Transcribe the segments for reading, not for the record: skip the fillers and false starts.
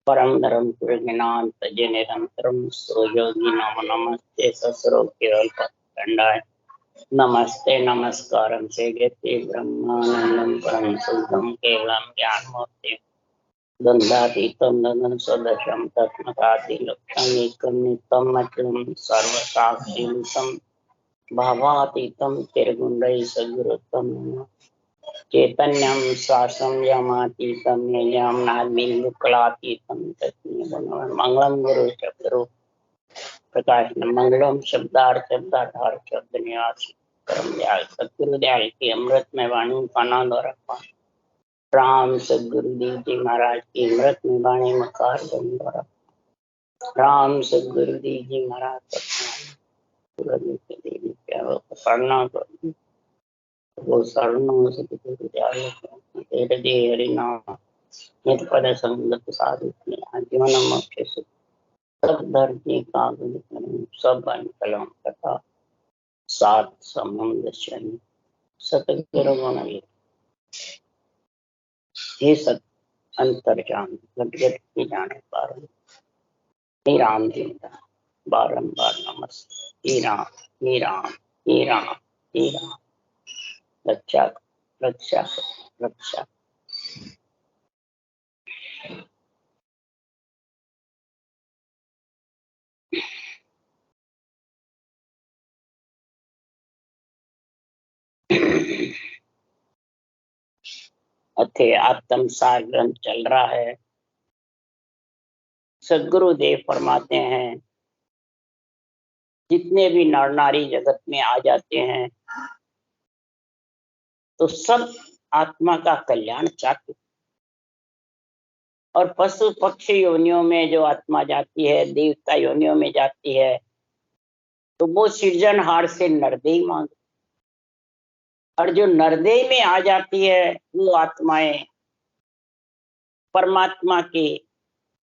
परम धर्म कृष्णान तजे निरंतरम सुयोगी नमो नमस्ते ससुरो केवल पखंडाय नमस्ते नमस्कारम से गति ब्रह्मानंदम परम शुद्धम केवलम ज्ञानमूर्ति गंधातीतम गगन सदृशम तत्मकाति लक्षण एकम नित्यम अचलम सर्वसाक्षीतम भावातीतम त्रिगुणै सद्गुरुतम चैतन्यम शासम यमातीतम यम नागबिंदुकलातीतम मंगलम गुरु शब्द प्रकाश मंगलम शब्दार्थ शब्द निवास कर्म दयाल सतगुरु दयाल की अमृत में वाणी पाना द्वारा राम सदगुरु देव जी महाराज की अमृत में वाणी मकार द्वारा राम सदगुरु देव जी महाराज पढ़ना वो शरणों से हरिनाम नित पद संगत साधु जीवन मोक्ष सब धरती कागज सब कलम कथा सात संबंध शनि सतगुरु गुण हे सत अंतर जान घट की जाने पार हे राम जी बारंबार नमस्ते हे राम हे राम हे राम हे राम रक्षा रक्षा रक्षा अथे आत्म सार ग्रंथ चल रहा है। सदगुरु देव फरमाते हैं जितने भी नर नारी जगत में आ जाते हैं तो सब आत्मा का कल्याण चाहते, और पशु पक्षी योनियों में जो आत्मा जाती है, देवता योनियों में जाती है, तो वो सृजनहार से नरदेह मांगती, और जो नरदेह में आ जाती है वो आत्माएं परमात्मा की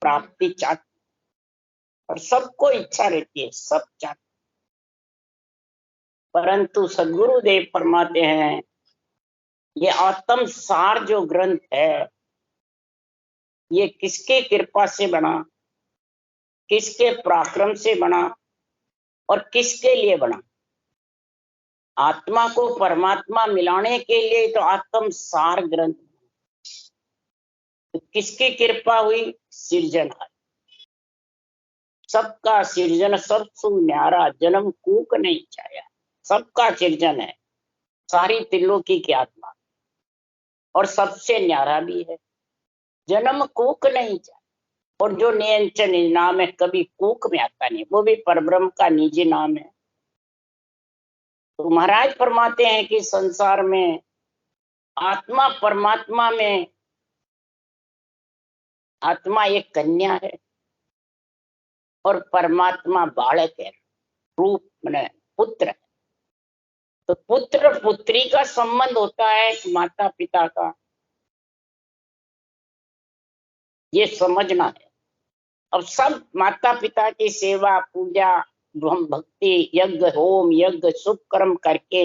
प्राप्ति चाहती, और सबको इच्छा रहती है, सब चाहते। परंतु सदगुरु देव फरमाते हैं ये आत्म सार जो ग्रंथ है ये किसके कृपा से बना, किसके पराक्रम से बना और किसके लिए बना? आत्मा को परमात्मा मिलाने के लिए तो आत्म सार ग्रंथ। तो किसकी कृपा हुई? सृजनहार। सबका सृजन सबसु न्यारा जन्म कूक नहीं चाया, सबका सृजन है, सारी त्रिलोकी की आत्मा, और सबसे न्यारा भी है, जन्म कूक नहीं चाया। और जो नियंचन नाम है कभी कूक में आता नहीं, वो भी परब्रह्म का निजी नाम है। तो महाराज फरमाते हैं कि संसार में आत्मा परमात्मा में, आत्मा एक कन्या है और परमात्मा बालक है, रूप माने पुत्र है। तो पुत्र पुत्री का संबंध होता है माता पिता का, ये समझना है। अब सब माता पिता की सेवा पूजा हम भक्ति यज्ञ होम यज्ञ शुभ कर्म करके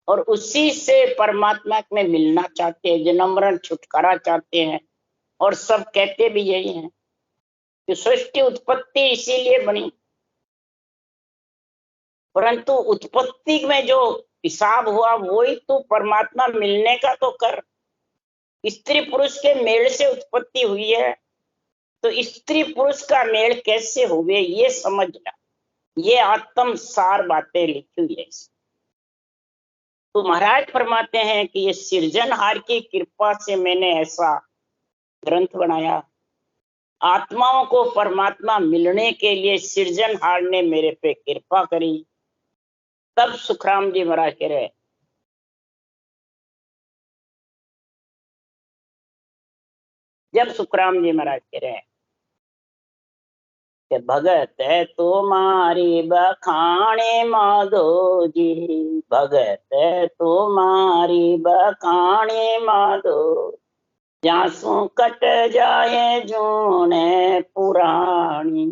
और उसी से परमात्मा में मिलना चाहते हैं, जन्म मरण छुटकारा चाहते हैं। और सब कहते भी यही हैं कि सृष्टि उत्पत्ति इसीलिए बनी, परंतु उत्पत्ति में जो हिसाब हुआ वही तो परमात्मा मिलने का तो कर। स्त्री पुरुष के मेल से उत्पत्ति हुई है, तो स्त्री पुरुष का मेल कैसे हुए ये समझना, ये आत्म सार बातें लिखी हुई है। तो महाराज फरमाते हैं कि ये सृजनहार की कृपा से मैंने ऐसा ग्रंथ बनाया। आत्माओं को परमात्मा मिलने के लिए सृजनहार ने मेरे पे कृपा करी। तब सुखराम जी महाराज कह रहे, जब सुखराम जी महाराज कह रहे हैं कि भगत है तुम्हारी बखाने माधो जी, भगत है तुम्हारी बखाने माधो, जासू कट जाए जूने पुरानी,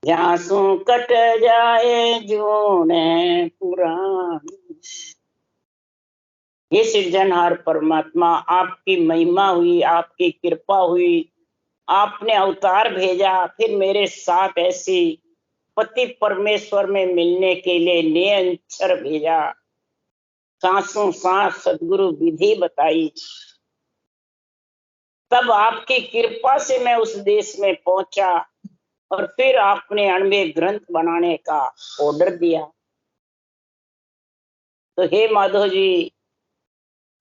जासू कट जाए जूने पुरानी। ये सृजनहार परमात्मा आपकी महिमा हुई, आपकी कृपा हुई, आपने अवतार भेजा, फिर मेरे साथ ऐसी पति परमेश्वर में मिलने के लिए निरंतर भेजा, सांसों सांस सदगुरु विधि बताई। तब आपकी कृपा से मैं उस देश में पहुंचा और फिर आपने अण्वय ग्रंथ बनाने का ऑर्डर दिया। तो हे माधव जी,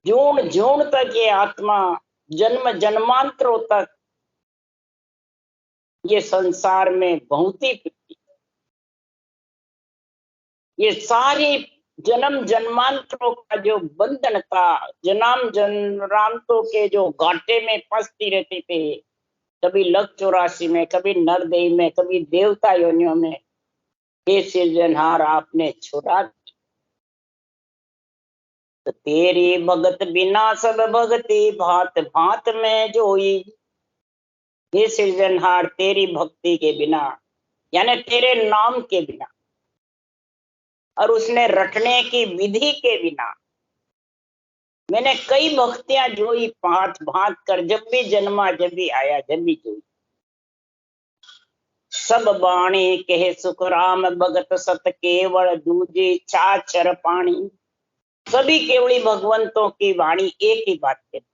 जून जून तक ये आत्मा जन्म जन्मांतरों तक ये संसार में बहुत ही फिरती, ये सारी जन्म जन्मांतरों का जो बंधन था, जन्म जन्मांतरों के जो घाटे में फंसती रहती थी, कभी लक 84 में, कभी नरदेव में, कभी देवता योनियों में, हे सृजनहार आपने छुड़ा। तो तेरी भगत बिना सब भगति भांत भांत में जोई। हे सृजनहार, तेरी भक्ति के बिना, यानी तेरे नाम के बिना और उसने रटने की विधि के बिना, मैंने कई भक्तियां जोई भांत भांत कर, जब भी जन्मा, जब भी आया, जब भी जोई। सब बाणी कहे सुख राम भगत सत केवल दूजे छाछर पानी। सभी केवली भगवंतों की वाणी एक ही बात कहती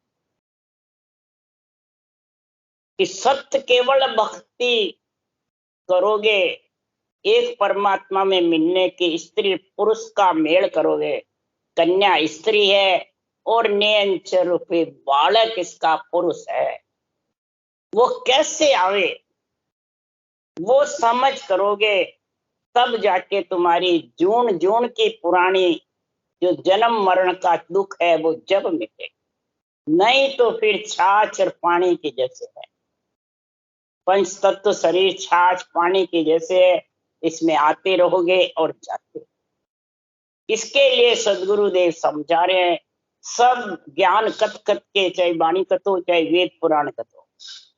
कि सत्य केवल भक्ति करोगे, एक परमात्मा में मिलने की, स्त्री पुरुष का मेल करोगे, कन्या स्त्री है और निरंतर रूपी बालक इसका पुरुष है। वो कैसे आवे वो समझ करोगे, तब जाके तुम्हारी जून जून की पुरानी जो जन्म मरण का दुख है वो जब मिटे, नहीं तो फिर छाछ और पानी के जैसे है। पंच तत्व शरीर छाछ पानी के जैसे है, इसमें आते रहोगे और जाते। इसके लिए सदगुरुदेव समझा रहे हैं, सब ज्ञान कथ कथ के, चाहे वाणी कथो चाहे वेद पुराण कथो,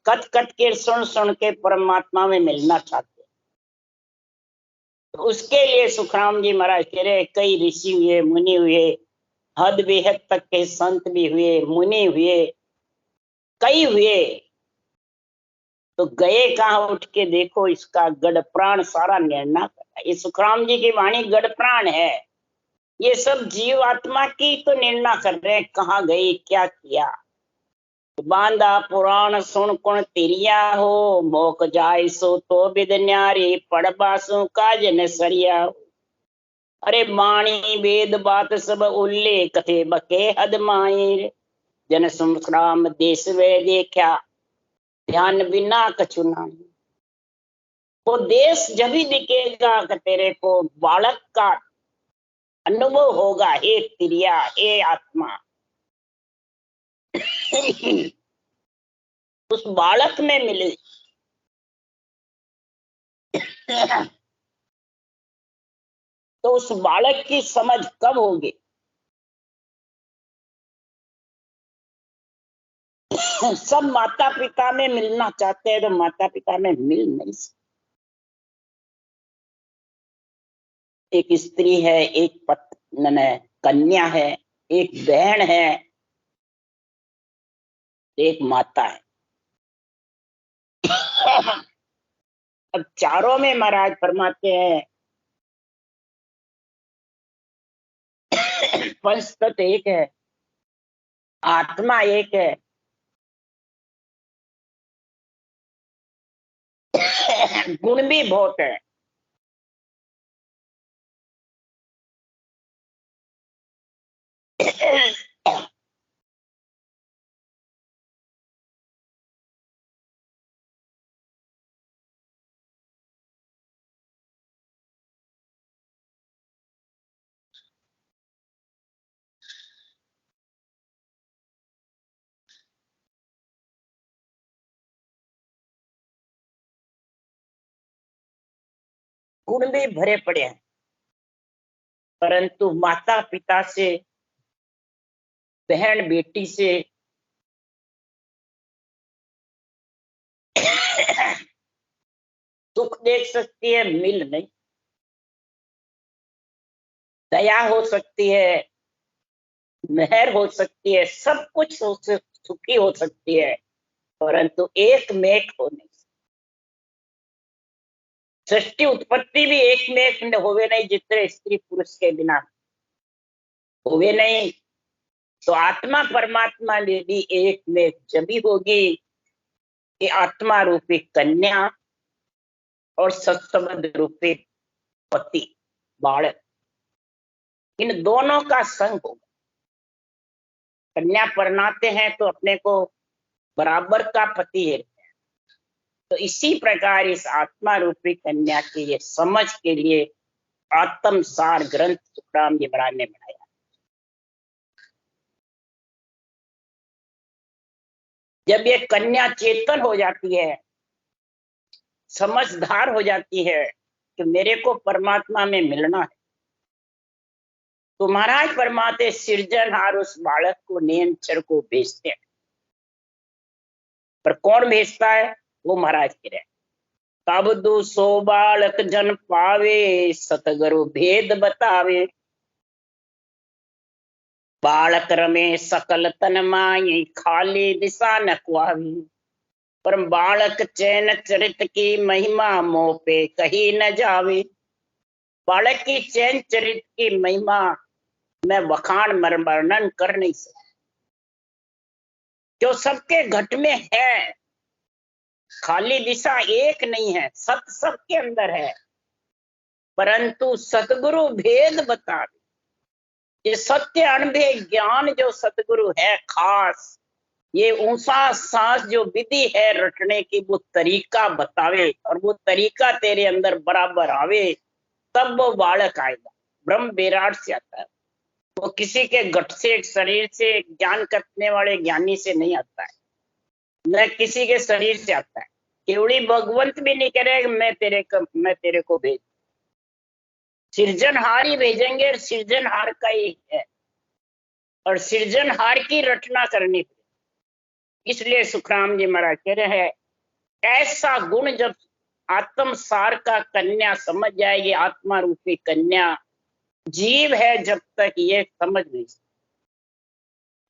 कथ कथ के सुन सुन के परमात्मा में मिलना चाहते। तो उसके लिए सुखराम जी महाराज कह रहे, कई ऋषि हुए, मुनि हुए, हद बेहद तक के संत भी हुए, मुनि हुए, कई हुए, तो गए कहाँ, उठ के देखो इसका गढ़ प्राण सारा निर्णय कर। ये सुखराम जी की वाणी गढ़ प्राण है। ये सब जीव आत्मा की तो निर्णय कर रहे हैं, कहाँ गई, क्या किया। बांधा पुराण सुन कुण तिरिया हो, मोक जाय सो तो बिद न्यारी, पड़बासु काज न सरिया। अरे वाणी वेद बात सब उल्लेख थे, बके हद माहिर, जन सुखराम देश वे देखा, ध्यान बिना कछु नाही। वो देश जब ही दिखेगा कि तेरे को बालक का अनुभव होगा, हे तिरिया, हे आत्मा। उस बालक में मिले। तो उस बालक की समझ कब होगी? सब माता पिता में मिलना चाहते हैं, तो माता पिता में मिल नहीं सकते। एक स्त्री है, एक कन्या है, एक बहन है, एक माता है। अब चारों में महाराज फरमाते हैं, पंच तत्व एक है, आत्मा एक है, गुण भी बहुत है। गुण भी भरे पड़े हैं, परंतु माता पिता से, बहन बेटी से सुख देख सकती है, मिल नहीं। दया हो सकती है, मेहर हो सकती है, सब कुछ सुखी हो सकती है, परंतु एक में एक हो नहीं। सृष्टि उत्पत्ति भी एक में एक होवे नहीं, जितने स्त्री पुरुष के बिना होवे नहीं। तो आत्मा परमात्मा में भी एक में जब भी होगी कि आत्मा रूपी कन्या और सत्संबंध रूपी पति बालक, इन दोनों का संग होगा। कन्या परनाते हैं तो अपने को बराबर का पति है। तो इसी प्रकार इस आत्मा रूपी कन्या की ये समझ के लिए आत्म सार ग्रंथ सुखराम जी महाराज ने बनाया। जब ये कन्या चेतन हो जाती है, समझदार हो जाती है कि मेरे को परमात्मा में मिलना है, तो महाराज परमात्मा सृजनहार उस बालक को नियंचर को भेजते हैं। पर कौन भेजता है? वो महाराज कह रहे हैं, तब दू सो बालक जन पावे, सतगुरु भेद बतावे। बालक रमे सकल तन माई, खाली दिशा न कुआवी। पर बालक चैन चरित की महिमा, मोह पे कही न जावे। बालक की चैन चरित की महिमा मैं वखान वर्णन कर नहीं सकता, जो सबके घट में है। खाली दिशा एक नहीं है, सत्य सबके अंदर है, परंतु सतगुरु भेद बतावे। ये सत्य अनुभव ज्ञान जो सतगुरु है खास, ये ऊंचा सांस जो विधि है रटने की, वो तरीका बतावे और वो तरीका तेरे अंदर बराबर आवे, तब वो बालक आएगा। ब्रह्म विराट से आता है, वो किसी के गठ से शरीर से ज्ञान करने वाले ज्ञानी से नहीं आता है, न किसी के शरीर से आता है। केवड़ी भगवंत भी नहीं करेगा मैं तेरे को भेज, सृजनहार ही भेजेंगे। सृजनहार का ही है और सृजनहार की रचना करनी पड़ेगी। इसलिए सुखराम जी महाराज कह रहे हैं, ऐसा गुण जब आत्म सार का कन्या समझ जाएगी, आत्मा रूपी कन्या जीव है जब तक ये समझ नहीं सकती।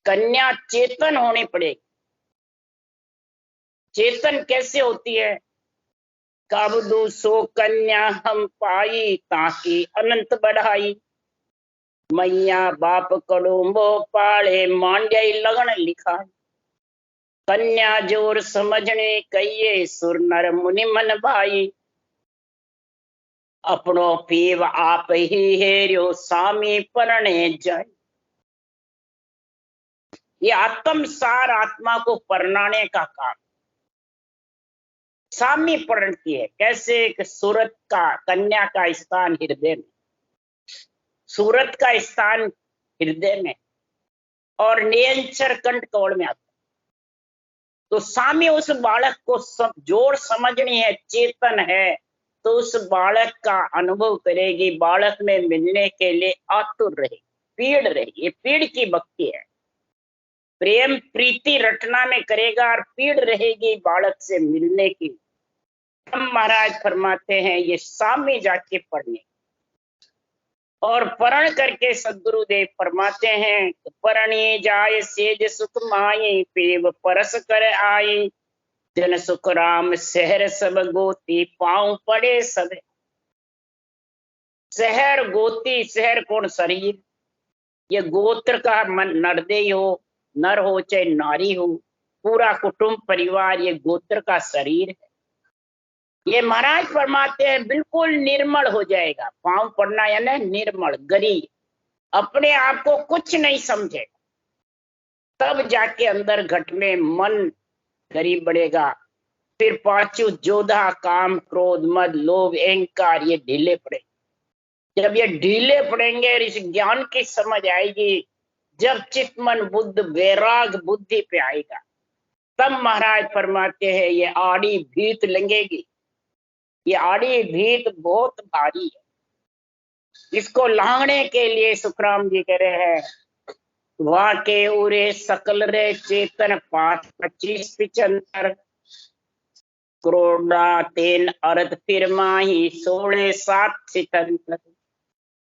कन्या चेतन होनी पड़ेगी। चेतन कैसे होती है? कब दू सो कन्या हम पाई, ताकि अनंत बढ़ाई। मैया बाप कड़ुम्बो पाले, मांड्याई लगन लिखा। कन्या जोर समझने कहिए, सुर नर मुनि मन भाई। अपनो पीव आप ही हेरियो, सामी परणे जाय। ये आत्म सार आत्मा को परनाने का काम सामी परण की है। कैसे कि सूरत का कन्या का स्थान हृदय में, सूरत का स्थान हृदय में और नियंचर कंठ कवड़ में आता। तो सामी उस बालक को सब जोड़ समझनी है, चेतन है तो उस बालक का अनुभव करेगी, बालक में मिलने के लिए आतुर रहे, पीड़ रहे। ये पीड़ की भक्ति है। प्रेम प्रीति रटना में करेगा और पीड़ रहेगी बालक से मिलने की। हम महाराज फरमाते हैं ये सामी जाके पढ़ने और परण करके सदगुरुदेव फरमाते हैं, परणी जाय सेज सुख माई, पेव परस कर आई। जन सुख राम शहर सब गोती, पांव पड़े सब। शहर गोती, शहर कौन? शरीर। ये गोत्र का मन नरदेही हो, नर हो चाहे नारी हो, पूरा कुटुंब परिवार ये गोत्र का शरीर है। ये महाराज फरमाते हैं बिल्कुल निर्मल हो जाएगा। पांव पड़ना यानी निर्मल, गरी, अपने आप को कुछ नहीं समझेगा, तब जाके अंदर घट में मन गरी बढ़ेगा। फिर पांचू जोधा, काम क्रोध मद लोभ अहंकार, ये ढीले पड़ेंगे। जब ये ढीले पड़ेंगे और इस ज्ञान की समझ आएगी, जब चित्त मन बुद्ध वैराग बुद्धि पे आएगा, तब महाराज फरमाते हैं ये आड़ी भीत लंघेगी। ये आड़ी भीत बहुत भारी है, इसको लांघने के लिए सुखराम जी कह रहे हैं, वहां के उरे सकल रे चेतन 5-25-75 करोड़ा तेन अर्थ फिर माही 16-7 सितंतर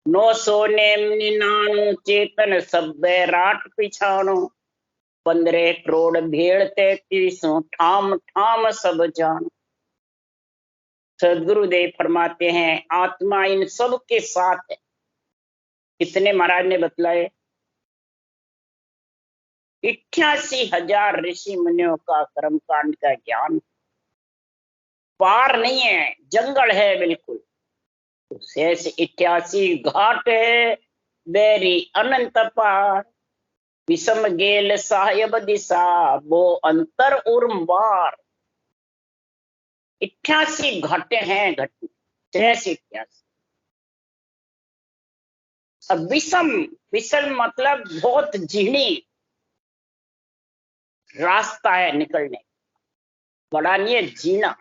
999 चेतन सब राट पिछाणो 15 करोड़ भेड़ 33 ठाम ठाम सब जान। सदगुरुदेव फरमाते हैं आत्मा इन सब के साथ है। कितने महाराज ने बतलाए? 88,000 ऋषि मुनियों का कर्मकांड का ज्ञान। पार नहीं है, जंगल है बिल्कुल। तो शेष 88 घाट है, बेरी अनंत पार। विषम गेल साहेब दिशा, वो अंतर उर्मार। 88 घाटे हैं, घटे शेष 88। अब विषम, विषम मतलब बहुत झीणी रास्ता है निकलने, बड़ा नहीं है, जीना।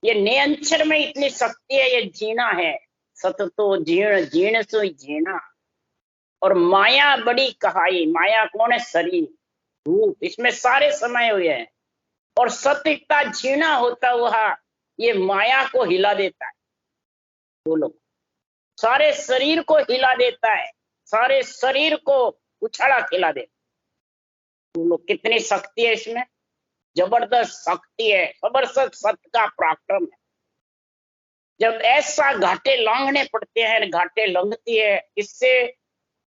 ये नियंत्रण में इतनी शक्ति है, ये जीना है। सत तो जीर्ण जीर्ण सो जीना। और माया बड़ी कहाई। माया कौन है? शरीर, रूप, इसमें सारे समय हुए हैं। और सत्य इतना झीना होता हुआ ये माया को हिला देता है। बोलो, सारे शरीर को हिला देता है, सारे शरीर को उछाला खिला देता है। बोलो कितनी शक्ति है इसमें, जबरदस्त शक्ति है। जबरदस्त सत्य का पराक्रम है। जब ऐसा घाटे लांघने पड़ते हैं, घाटे लंघती है, इससे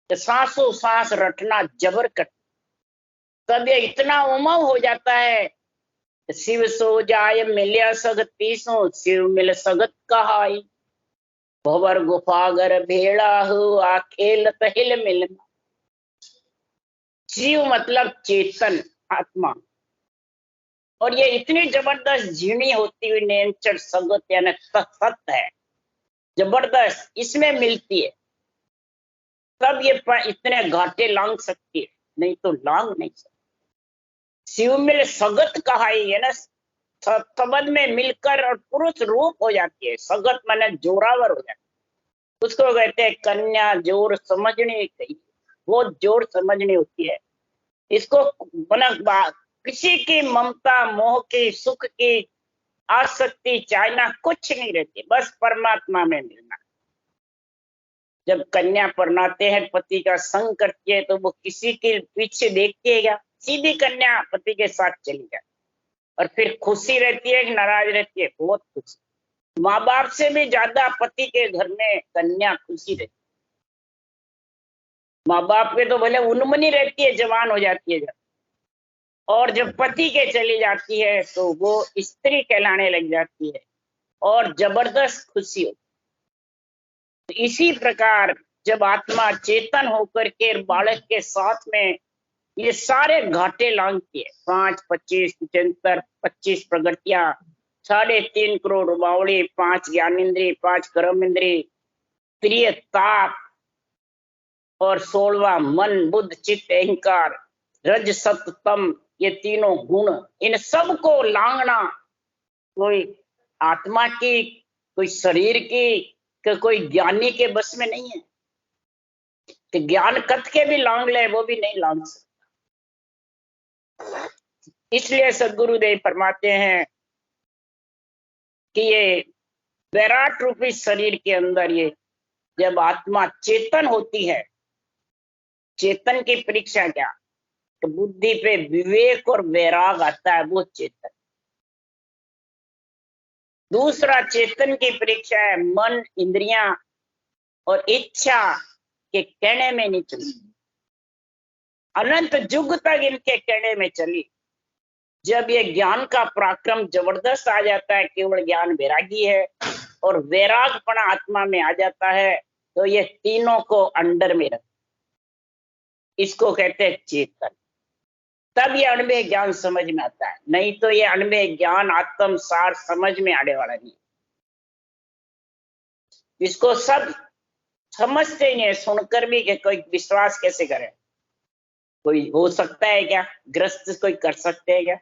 सांसों सांस रटना जबर कट। तब ये इतना उमंग हो जाता है, शिव सो जाय मिलिया सगती सो, शिव मिल सगत कहाई। भवर गुफागर भेड़ा हुआ खेलत हिल मिलना। शिव मतलब चेतन आत्मा। और ये इतनी जबरदस्त झीणी होती हुई नेचर सगत यानी सत्य है, जबरदस्त इसमें मिलती है, तब ये इतने घाटे लांग सकती है, नहीं तो लांग नहीं सकती। शिव मिल सगत कहाई है ना, सबद में मिलकर और पुरुष रूप हो जाती है। सगत माने जोरावर हो जाती है, उसको कहते हैं कन्या जोर समझनी। कही वो जोर समझनी होती है। इसको बना किसी की ममता मोह की सुख की आसक्ति चाहना कुछ नहीं रहती, बस परमात्मा में मिलना। जब कन्या परनाते हैं, पति का संग करती है, तो वो किसी के पीछे देखती है क्या? सीधी कन्या पति के साथ चली जाती, और फिर खुशी रहती है कि नाराज रहती है? बहुत खुशी। माँ बाप से भी ज्यादा पति के घर में कन्या खुशी रहती है। माँ बाप के तो भले उन्मनी रहती है, जवान हो जाती है जब, और जब पति के चली जाती है तो वो स्त्री कहलाने लग जाती है, और जबरदस्त खुशी होती है। तो इसी प्रकार जब आत्मा चेतन होकर के बालक के साथ में ये सारे घाटे लांघती है, 5, 25, 75, 25 प्रगतियां, 3.5 करोड़ बावड़ी, 5 ज्ञानेन्द्रिय, 5 कर्म इंद्रिय, प्रिय ताप, और 16वां मन, बुद्ध, चित्त, अहंकार, रज सत्व तम, ये तीनों गुण, इन सब को लांघना कोई आत्मा की, कोई शरीर की, कोई ज्ञानी के बस में नहीं है। कि ज्ञान कथ के भी लांघ ले, वो भी नहीं लांघ सकता। इसलिए सदगुरुदेव फरमाते हैं कि ये विराट रूपी शरीर के अंदर ये जब आत्मा चेतन होती है, चेतन की परीक्षा क्या? तो बुद्धि पे विवेक और वैराग आता है, वो चेतन। दूसरा चेतन की परीक्षा है मन, इंद्रियां और इच्छा के कहने में नहीं चली, अनंत युग तक इनके कहने में चली। जब ये ज्ञान का पराक्रम जबरदस्त आ जाता है, केवल ज्ञान वैरागी है, और वैरागपना आत्मा में आ जाता है, तो ये तीनों को अंडर में रख, इसको कहते हैं चेतन। तब ये अणुमेय ज्ञान समझ में आता है, नहीं तो ये अणुमेय ज्ञान आत्म सार समझ में आने वाला नहीं। इसको सब समझते ही नहीं, सुनकर भी कि कोई विश्वास कैसे करे? कोई हो सकता है क्या? ग्रस्त कोई कर सकते हैं क्या?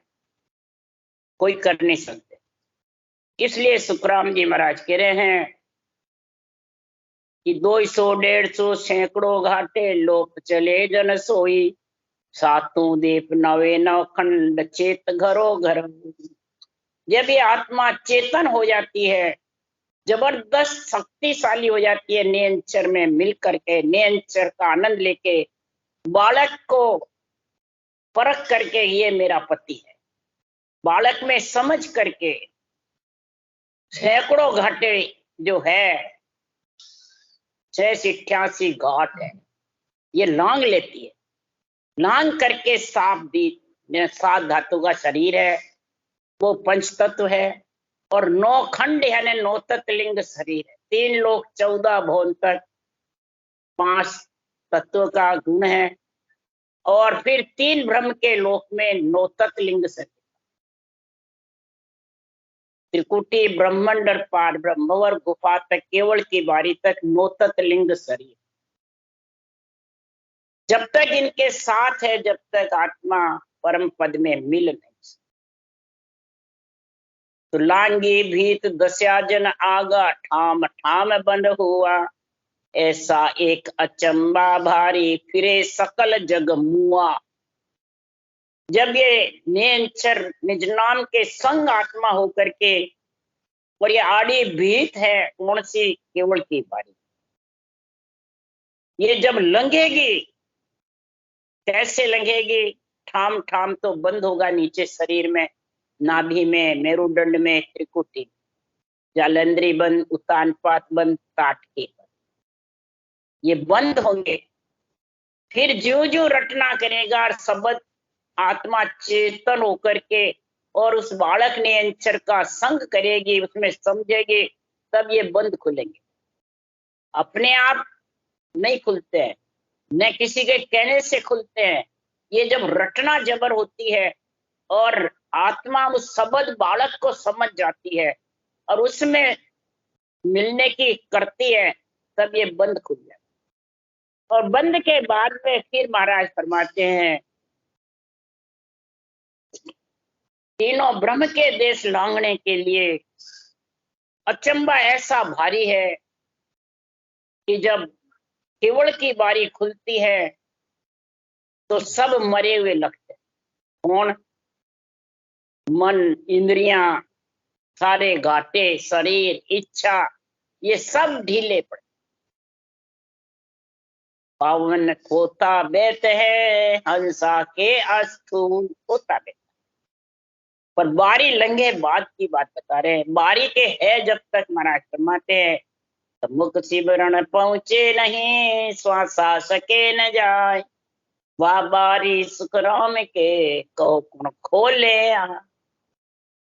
कोई कर नहीं सकते। इसलिए सुखराम जी महाराज कह रहे हैं कि 200 150 सैकड़ों घाटे लोप चले जन सोई, सातों दीप नवे नव खंड चेत घरो घर। जब ये आत्मा चेतन हो जाती है, जबरदस्त शक्तिशाली हो जाती है, नियंचर में मिल करके, नियंचर का आनंद लेके बालक को परख करके ये मेरा पति है, बालक में समझ करके सैकड़ों घाटे जो है 688 घाट है, ये लांग लेती है। लांग करके सात धातु का शरीर है, वो पंच तत्व है, और 9 खंड यानी 9 तत्लिंग शरीर है। 3 लोक 14 भुवन तक 5 तत्व का गुण है, और फिर 3 ब्रह्म के लोक में 9 तत्लिंग शरीर, त्रिकुटी ब्रह्मांड और पार ब्रह्मवर गुफा तक केवल की बारी तक 9 तत्लिंग शरीर। जब तक इनके साथ है, जब तक आत्मा परम पद में मिल नहीं। तो लांगी भीत दस्याजन आगा, ठाम ठाम बंद हुआ, ऐसा एक अचंबा भारी, फिरे सकल जग मुआ। जब ये निरंतर निज नाम के संग आत्मा होकर के, और ये आड़ी भीत है कौन सी, केवल की बारी, ये जब लंघेगी, कैसे लंघेगी, ठाम ठाम तो बंद होगा नीचे शरीर में, नाभि में, मेरुदंड में, त्रिकुटी, जालंधरी बंद, उतानपात बंद, ताटकी बंद, ये बंद होंगे। फिर जो जो रटना करेगा और शब्द आत्मा चेतन होकर के, और उस बालक ने अंचर का संग करेगी, उसमें समझेगी, तब ये बंद खुलेंगे। अपने आप नहीं खुलते हैं, न किसी के कहने से खुलते हैं। ये जब रटना जबर होती है और आत्मा उस शब्द बालक को समझ जाती है और उसमें मिलने की करती है, तब ये बंद खुल जाए। और बंद के बाद में फिर महाराज फरमाते हैं, तीनों ब्रह्म के देश लांघने के लिए अचंबा ऐसा भारी है कि जब केवल की बारी खुलती है तो सब मरे हुए लगते हैं। कौन? मन, इंद्रियां, सारे घाटे, शरीर, इच्छा, ये सब ढीले पड़े। पावन खोता बेत है, हंसा के अस्थूल खोता बेत। पर बारी लंघे बाद की बात बता रहे हैं। बारी के है जब तक महाराज फरमाते हैं, तो मुख सिमरण पहुंचे नहीं, श्वासा सके न जाए, वह बारी सुख राम के कहो कौन खोले।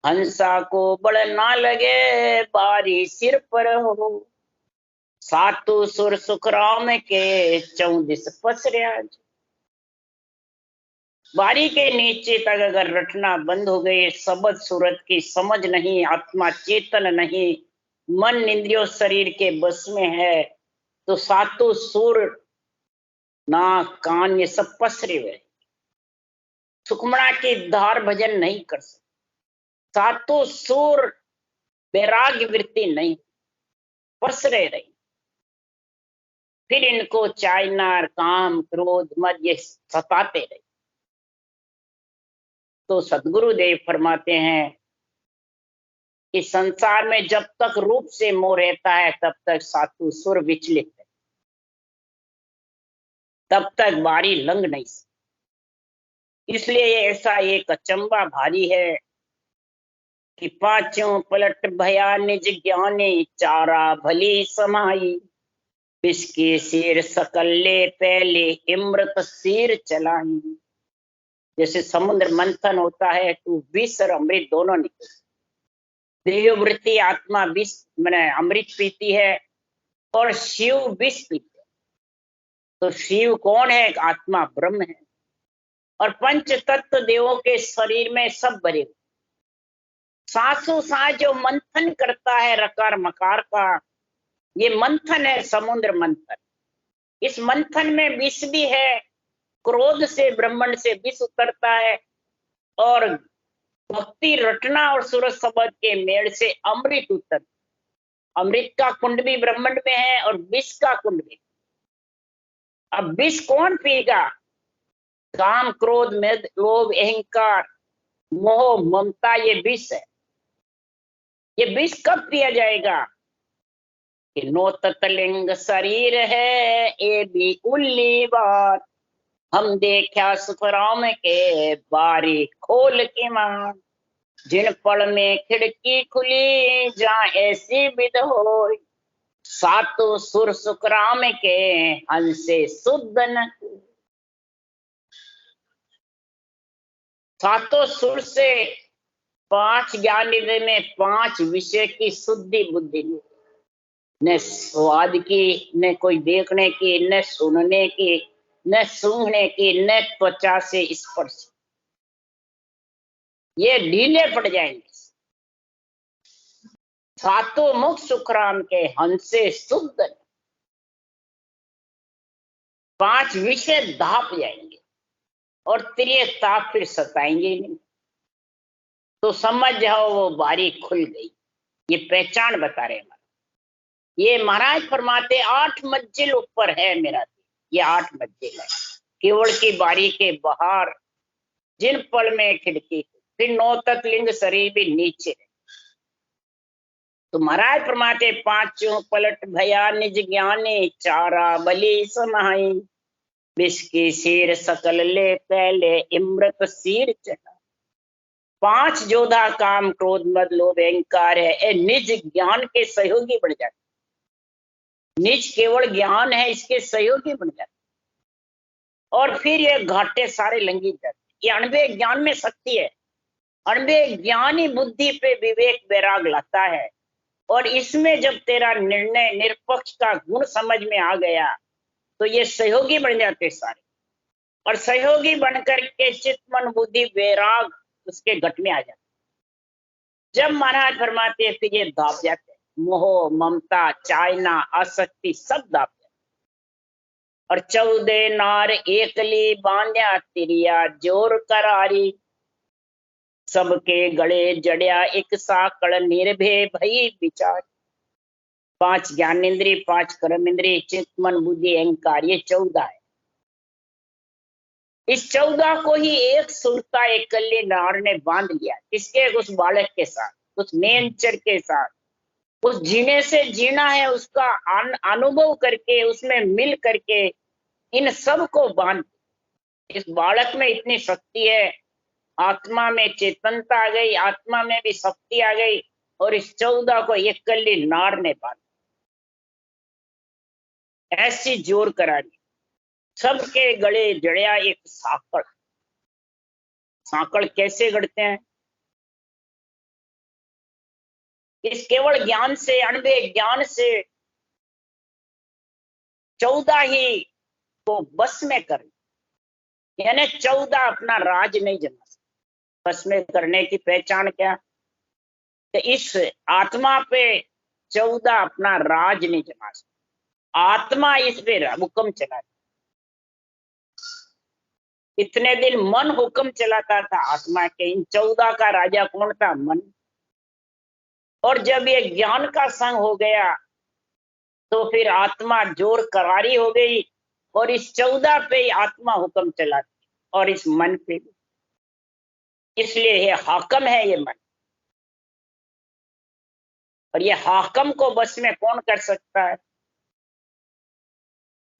हंसा को बड़ ना लगे, बारी सिर पर हो, सातु सुर सुख राम के 34 पसरिया। बारी के नीचे तक अगर रटना बंद हो गई, शब्द सूरत की समझ नहीं, आत्मा चेतन नहीं, मन इंद्रियों शरीर के बस में है, तो सातों सुर, नाक, कान, ये सब पसरे हुए, सुखमणा की धार भजन नहीं कर सकते। सातों सुर वैराग्य वृत्ति नहीं, पसरे रही। फिर इनको चाइना, काम, क्रोध, मद ये सताते रहे। तो सदगुरु देव फरमाते हैं कि संसार में जब तक रूप से मोह रहता है, तब तक सातु सुर विचलित है, तब तक बारी लंघ नहीं सकती। इसलिए ऐसा एक अचंबा भारी है कि पांचों पलट भया निज ज्ञानी, चारा भली समाई, इसके सिर सकल्ले पहले इमृत सिर चलाई। जैसे समुद्र मंथन होता है तो विष और अमृत दोनों निकलते, देहवृत्ति आत्मा विष मैंने अमृत पीती है और शिव विष पीते। तो शिव कौन है? आत्मा ब्रह्म है, और पंच तत्व देवों के शरीर में सब भरे हुए। सांसों सांस जो मंथन करता है रकार मकार का, ये मंथन है, समुद्र मंथन। इस मंथन में विष भी है, क्रोध से ब्रह्मांड से विष उतरता है, और भक्ति रटना और सूरज शब्द के मेल से अमृत उतरता। अमृत का कुंड भी ब्रह्मांड में है और विष का कुंड भी। अब विष कौन पिएगा? काम, क्रोध, मेद, लोभ, अहंकार, मोह, ममता, ये विष है। ये विष कब पिया जाएगा? कि नो तत्लिंग शरीर है, ये भी उल्ली बात, हम देखा सुखराम के बारी खोल के मान, जिन पल में खिड़की खुली जहाँ ऐसी विध हो, सातों सुर सुखराम के हंसे शुद्ध न। सातों सुर से 5 ज्ञान इंद्रिय में 5 विषय की शुद्धि बुद्धि, न स्वाद की, न कोई देखने की, न सुनने की, न सूंघने की, न त्वचा से स्पर्श, ये ढीले पड़ जाएंगे। सातों मुख सुखराम के हंसे शुद्ध, 5 विषय धाप जाएंगे और त्रिय ताप फिर सताएंगे नहीं। तो समझ जाओ वो बारी खुल गई। ये पहचान बता रहे हमारे। ये महाराज फरमाते 8 मंजिल ऊपर है मेरा, ये 8 मंजिल है। केवल की बारी के बाहर जिन पल में खिड़की, फिर 9 तत्लिंग शरीर भी नीचे। तो महाराज फरमाते 5 पलट भया निज ज्ञाने, चारा बलि समाई, विष की शीर सकल ले पहले इमृत शीर चढ़ा। 5 जोधा काम क्रोध मद लोभ अहंकार है, निज ज्ञान के सहयोगी बन जाते। निज केवल ज्ञान है, इसके सहयोगी बन जाते और फिर ये घाटे सारे लंघी जाते। ये अणबे ज्ञान में शक्ति है। अणबे ज्ञानी बुद्धि पे विवेक वैराग लाता है और इसमें जब तेरा निर्णय निरपक्ष का गुण समझ में आ गया तो ये सहयोगी बन जाते सारे। और सहयोगी बनकर के चित्त मन बुद्धि वैराग उसके घट में आ जाते। जब महाराज फरमाते फिर ये दाप जाते, मोह ममता चाइना आसक्ति सब दाप जाते। और 14 नार एकली बांध्या तिरिया जोर करारी, सबके गले जड़िया एक साकड़ निर्भय भई विचार। 5 ज्ञानेन्द्रिय, 5 कर्म इंद्रिय, चित्त मन बुद्धि अहंकार, ये 14 है। इस 14 को ही एक सुरता एकल्य नार ने बांध लिया। किसके? उस बालक के साथ, उस नेंचर के साथ। उस जीने से जीना है उसका अनुभव करके, उसमें मिल करके इन सब को बांध। इस बालक में इतनी शक्ति है, आत्मा में चेतनता आ गई, आत्मा में भी शक्ति आ गई और इस 14 को एकल्य नार ने बांधा। ऐसी जोर करा दी। सबके गले जड़िया एक साकड़। साकड़ कैसे गढ़ते हैं? इस केवल ज्ञान से, अणबे ज्ञान से 14 ही को बस में कर, यानी 14 अपना राज नहीं जमा सकते। बस में करने की पहचान क्या? तो इस आत्मा पे 14 अपना राज नहीं जमा सकते। आत्मा इस पे हुक्म चला। इतने दिन मन हुक्म चलाता था आत्मा के। इन 14 का राजा कौन था? मन। और जब ये ज्ञान का संग हो गया तो फिर आत्मा जोर करारी हो गई और इस 14 पे ही आत्मा हुक्म चलाती और इस मन पे भी। इसलिए ये हाकम है ये मन। और ये हाकम को बस में कौन कर सकता है?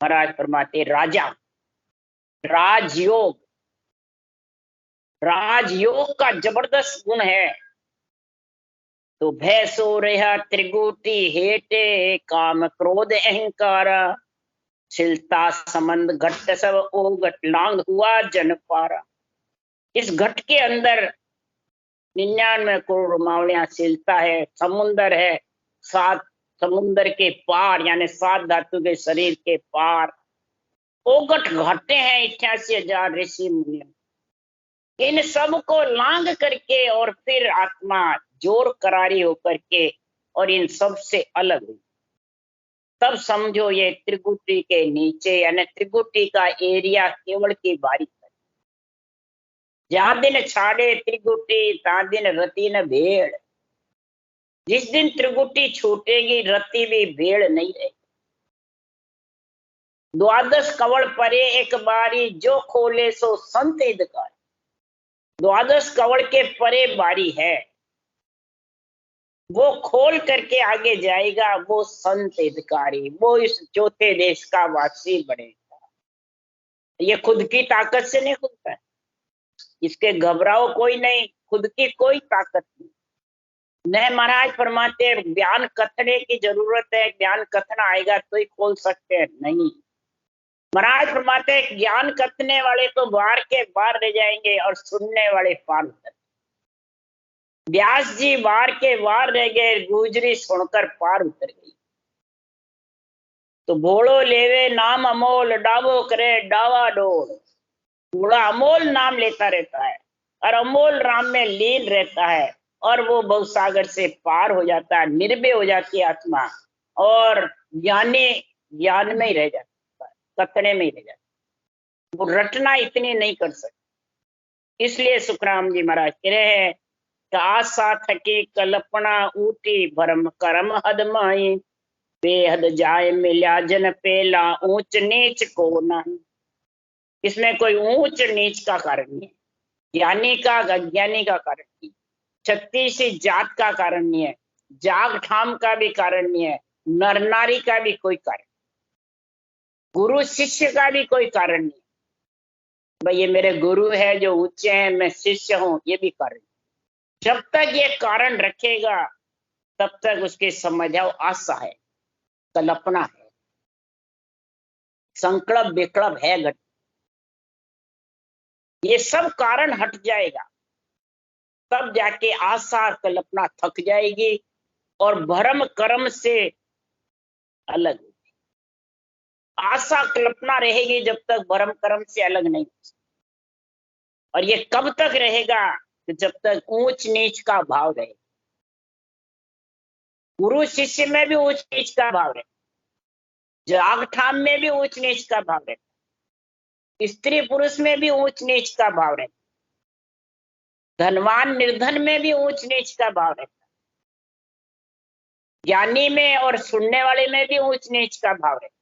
महाराज फरमाते राजा। राजयोग, राजयोग का जबरदस्त गुण है। तो भय सो रहा त्रिगुटी हेटे, काम क्रोध अहंकार, छिलता संबंध घट सब ओ घट, लांग हुआ जन पारा। इस घट के अंदर 99 करोड़ मावलियां सिलता है, समुंदर है, 7 समुंदर के पार यानी 7 धातु के शरीर के पार ओगट घाटे हैं 88,000 ऋषि मुनि। इन सब को लांग करके और फिर आत्मा जोर करारी होकर के और इन सब से अलग हुई। तब समझो ये त्रिगुटी के नीचे यानी त्रिगुटी का एरिया केवल की बारी। जहां दिन छाड़े त्रिगुटी ता दिन रति न भेड़। जिस दिन त्रिगुटी छूटेगी रति भी भेड़ नहीं रहेगी। 12 कवल परे एक बारी, जो खोले सो संत हितकारी। 12 कवल के परे बारी है, वो खोल करके आगे जाएगा, वो संत हितकारी, वो इस चौथे देश का वासी बनेगा। ये खुद की ताकत से नहीं खुलता है, इसके घबराओ कोई नहीं, खुद की कोई ताकत नहीं। नहीं महाराज फरमाते हैं ज्ञान कथने की जरूरत है, ज्ञान कथना आएगा तो ही खोल सकते हैं, नहीं। महाराज फरमाते हैं ज्ञान कथने वाले तो बार के बार रह जाएंगे और सुनने वाले पार उतर। व्यास जी बार के बार रह गए, गुजरी सुनकर पार उतर गई। तो भोड़ो लेवे नाम अमोल, डावो करे डावा डोल। बूढ़ा अमोल नाम लेता रहता है और अमोल राम में लीन रहता है, और वो भवसागर से पार हो जाता है, निर्भय हो जाती है आत्मा, और ज्ञानी ज्ञान में ही रह जाता है, कथने में ही रह जाता है, वो रटना इतनी नहीं कर सकते। इसलिए सुखराम जी महाराज कह रहे हैं कि आशा थकी कल्पना ऊटी, भरम कर्म हद माई, बेहद जाए मिल्या जन पेला, ऊंच नीच को नहीं। इसमें कोई ऊंच नीच का कारण नहीं है, ज्ञानी का अज्ञानी का कारण नहीं, छत्तीसी जात का कारण नहीं है, जाग ठाम का भी कारण नहीं है, नर नारी का भी कोई कारण, गुरु शिष्य का भी कोई कारण नहीं। भाई ये मेरे गुरु है जो ऊंचे हैं, मैं शिष्य हूं, ये भी कारण नहीं। जब तक ये कारण रखेगा तब तक उसकी समझ आओ आशा है, कल्पना है, संकल्प विकल्प है घट, ये सब कारण हट जाएगा, तब जाके आशा कल्पना थक जाएगी और भरम कर्म से अलग होगी। आशा कल्पना रहेगी जब तक भरम कर्म से अलग नहीं। और ये कब तक रहेगा? तो जब तक ऊंच नीच का भाव रहे, गुरु शिष्य में भी ऊंच नीच का भाव रहे, जाग ठाम में भी ऊंच नीच का भाव रहे, स्त्री पुरुष में भी ऊंच नीच का भाव रहे, धनवान निर्धन में भी ऊंच नीच का भाव रहता, ज्ञानी में और सुनने वाले में भी ऊंच नीच का भाव रहता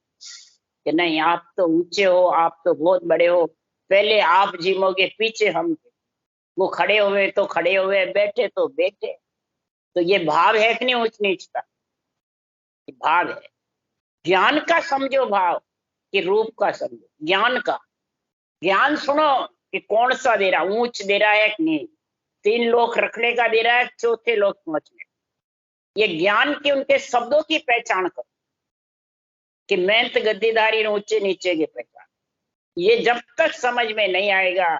कि नहीं आप तो ऊंचे हो, आप तो बहुत बड़े हो, पहले आप जीमोगे पीछे हम थे। वो खड़े हुए तो खड़े हुए, बैठे तो बैठे। तो ये भाव है कि नहीं ऊंच नीच का? भाव है। ज्ञान का समझो भाव कि रूप का समझो, ज्ञान का। ज्ञान सुनो कि कौन सा दे रहा, ऊंच दे रहा है कि नहीं, 3 लोक रखने का दे रहा है, 4थे लोक पहुंचने। ये ज्ञान के उनके शब्दों की पहचान करो कि मेहनत गद्दीदारी ऊंचे नीचे की पहचान। ये जब तक समझ में नहीं आएगा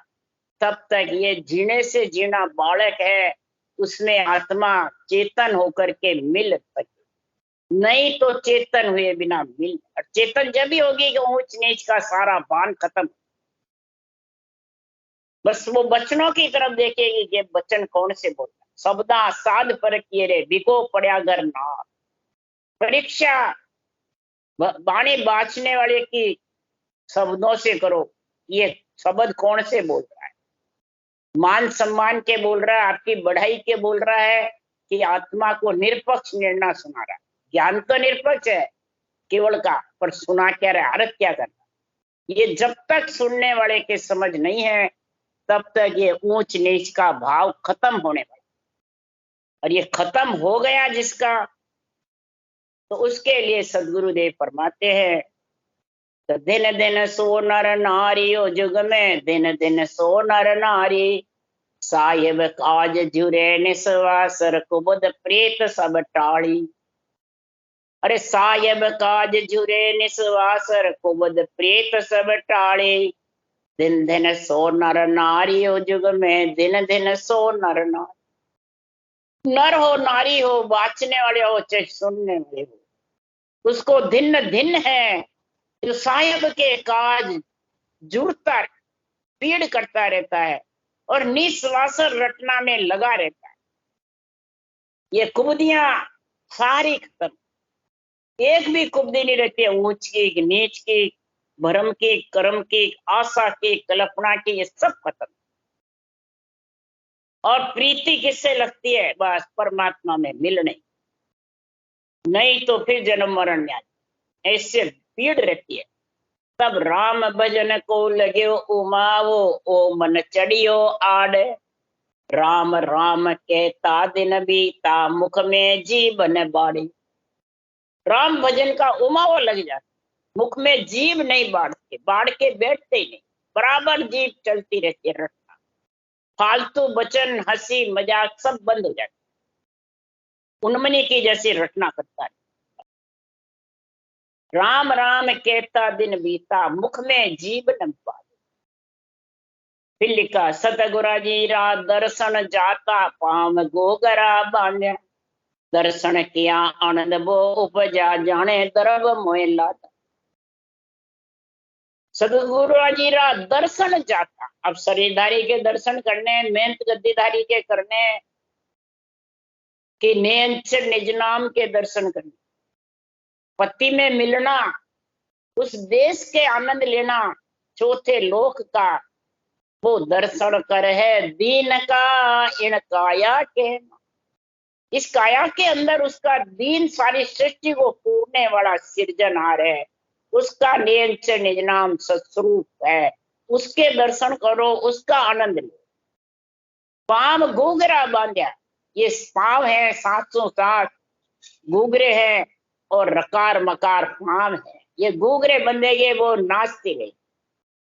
तब तक ये जीने से जीना बालक है, उसमें आत्मा चेतन होकर के मिल सके, नहीं तो चेतन हुए बिना मिल। और चेतन जब भी होगी कि ऊंच नीच का सारा बाण खत्म, बस वो बचनों की तरफ देखेगी कि बचन कौन से बोलता, शब्दा साध पर किए रे बिको पड़ा घर ना। परीक्षा बाणी बाचने वाले की शब्दों से करो, ये शब्द कौन से बोल रहा है, मान सम्मान के बोल रहा है, आपकी बढ़ाई के बोल रहा है, कि आत्मा को निरपक्ष निर्णय सुना रहा है। ज्ञान तो निरपक्ष है केवल का, पर सुना क्या रहा, अर्थ क्या करना। ये जब तक सुनने वाले के समझ नहीं है तब तक ये ऊंच नीच का भाव खत्म होने वाला, और ये खत्म हो गया जिसका, तो उसके लिए सदगुरुदेव फरमाते हैं तो दिन दिन सो नर नारी, ओ जुग में दिन दिन सो नर नारी, साहिब काज जुरे निस्वासर, कुबुद प्रीत सब टाली। अरे साहिब काज जुरे निस्वासर, कुबुद प्रीत सब टाली, दिन दिन सो नर नारी, ओ जुग में दिन दिन सो नर नारी। नर हो नारी हो, बाचने वाले हो चाहे सुनने वाले हो, उसको दिन दिन है जो साहिब के काज जुड़ता पीड़ करता रहता है और निस्वासर रटना में लगा रहता है। ये कुबदियां सारी खत्म, एक भी कुबदी नहीं रहती है, ऊंच की नीच की, भरम की कर्म की, आशा की कल्पना की, ये सब खत्म। और प्रीति किससे लगती है? बस परमात्मा में मिलने, नहीं तो फिर जन्म मरण न्याय, ऐसे पीड़ रहती है। तब राम भजन को लगे उमावो, ओ मन चढ़ियो आड़, राम राम कहता दिन बीता, मुख में जीवन बाड़ी। राम भजन का उमावो लग जाता, मुख में जीव नहीं बाढ़ते, बाढ़ के बैठते ही नहीं। बराबर जीप चलती रहती है। रटना, फालतू वचन, हंसी मजाक सब बंद हो जाता, उन्मनी की जैसी रटना करता है। राम राम कहता दिन बीता, मुख में जीभ न पाई। फिर लिखा, सतगुरा जी रा दर्शन जाता, पाम गोगरा बांध्या। दर्शन किया आनंद वो उपजा, जाने दरब मोह लाता। सतगुरु जी रा दर्शन जाता, अब शरीरधारी के दर्शन करने, मेहनत गद्दीधारी के करने, कि नेंच निज नाम के दर्शन करने, पति में मिलना, उस देश के आनंद लेना, चौथे लोक का वो दर्शन कर है दीन का इन काया के। इस काया के अंदर उसका दीन सारी सृष्टि को पूरने वाला सृजनहार है, उसका निज निज नाम सत्स्वरूप है, उसके दर्शन करो, उसका आनंद लो। पाम गोगरा बांध्या, ये पाव है 707 गुगरे हैं, और रकार मकार पाम है, ये गुगरे बंधेगे वो नाचती रहेगी,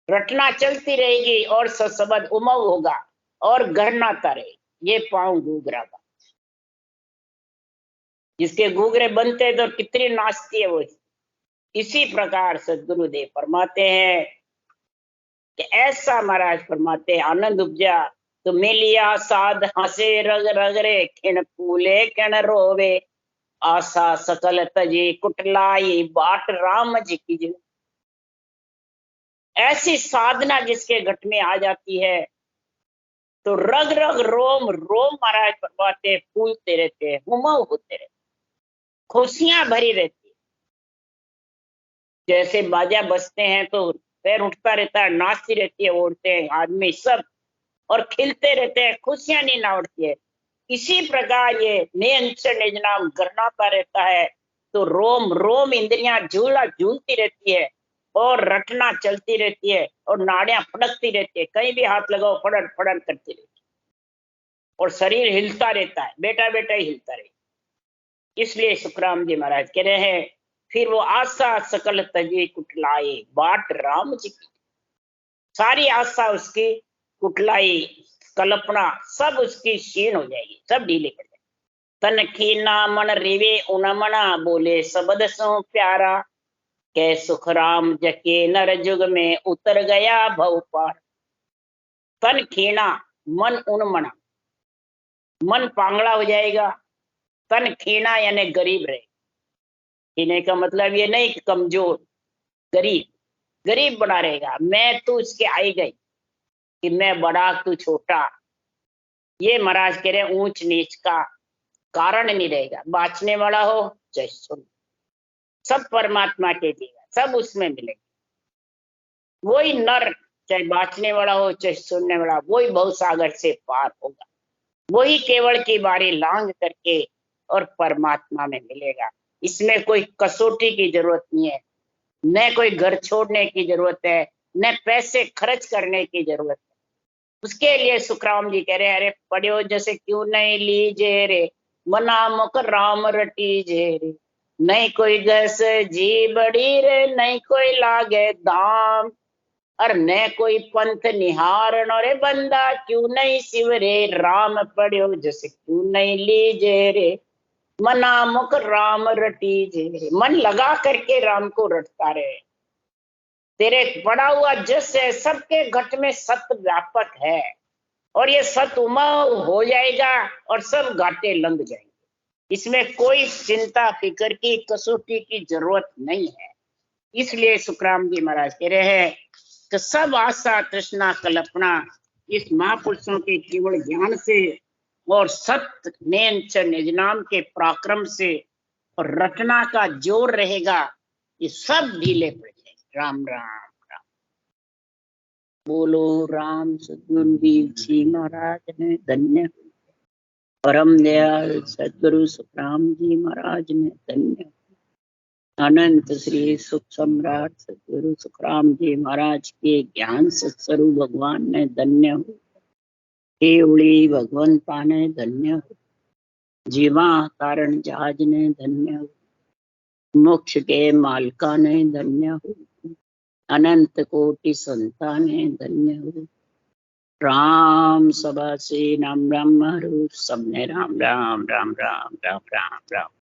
रटना चलती रहेगी और ससबद उमव होगा और गहनाता रहेगी। ये पांव गुगरा का, जिसके गुगरे बनते तो कितनी नाचती है वो। इसी प्रकार सदगुरुदेव फरमाते हैं कि ऐसा महाराज फरमाते हैं, आनंद उपजा तो मिलिया साध हंसे रग रग रे, खिन फूले खिन रोवे, आशा सकल तजी कुटलाई, बाट राम जी की जो। ऐसी साधना जिसके घट में आ जाती है तो रग रग रोम रोम महाराज फरमाते फूलते रहते हैं, उमंग होते रहते, खुशियां भरी रहती है। जैसे बाजा बजते हैं तो पैर उठता रहता है, नाचती रहती है औरतें आदमी सब, और खिलते रहते हैं, खुशियां नहीं ना उठती है। इसी प्रकार ये निज नाम गरनाता रहता है, तो रोम रोम इंद्रियां झूला झूलती रहती है, और रटना चलती रहती है, और नाड़ियां फड़कती रहती है, कहीं भी हाथ लगाओ फड़न फड़न करती रहती है, और शरीर हिलता रहता है, बेटा बेटा ही हिलता रहता है। इसलिए सुखराम जी महाराज कह रहे हैं, फिर वो आशा सकल तजी कुटलाई, बाट राम जी की। सारी आशा उसकी कुटलाई, कल्पना सब उसकी क्षीण हो जाएगी, सब ढीले पड़ जाएगी। तन खीना मन रिवे उनमना, बोले सबद सो प्यारा, के सुखराम जके नर जुग में उतर गया भव पार। तन खीना, मन उन्मना, मन पांगड़ा हो जाएगा। तन खीना यानी गरीब रहे, खीने का मतलब ये नहीं कि कमजोर, गरीब, गरीब बना रहेगा। मैं तू इसके आई गई कि मैं बड़ा तू छोटा, ये महाराज कह रहे ऊंच नीच का कारण नहीं रहेगा। बाँचने वाला हो चाहे सुन, सब परमात्मा के देगा, सब उसमें मिलेगा। वही नर, चाहे बाँचने वाला हो चाहे सुनने वाला, वही भवसागर से पार होगा, वही केवल की बारी लांग करके और परमात्मा में मिलेगा। इसमें कोई कसौटी की जरूरत नहीं है, न कोई घर छोड़ने की जरूरत है, न पैसे खर्च करने की जरूरत है। उसके लिए सुखराम जी कह रहे हैं, अरे पढ़ियो जैसे क्यों नहीं लीजे रे, मना मुख राम रटी जे रे, नहीं कोई गस जी बड़ी रे, नहीं कोई लागे दाम, और न कोई पंथ निहारण, रे बंदा क्यों नहीं शिव रे, राम पढ़ियो जैसे क्यों नहीं लीजे रे, मना मुख राम रटी जे रे, मन लगा करके राम को रटता रहे। तेरे पड़ा हुआ जस है, सबके घट में सत्य व्यापक है, और ये सत्य उमंग हो जाएगा और सब घाटे लंघ जाएंगे। इसमें कोई चिंता फिक्र की कसौटी की जरूरत नहीं है। इसलिए सुखराम जी महाराज कह रहे हैं कि सब आशा तृष्णा कल्पना इस महापुरुषों के केवल ज्ञान से और सत्य नेंच निज नाम के पराक्रम से और रटना का जोर रहेगा, ये सब ढीले पड़ जाएंगे। राम राम राम। बोलो राम सद्गुरुदेव जी महाराज ने धन्य, परम दयाल सद्गुरु सुखराम जी महाराज ने धन्य, अनंत श्री सुख सम्राट सद्गुरु सुखराम जी महाराज के ज्ञान सत्स्वरूप भगवान ने धन्य हो, केवड़ी भगवंता ने धन्य हो, जीवा कारण जहाज ने धन्य हो, मोक्ष के मालका ने धन्य हो, अनंत कोटि संताने धन्य हो। राम सभा से नाम राम हरू सबने राम राम राम राम राम राम राम।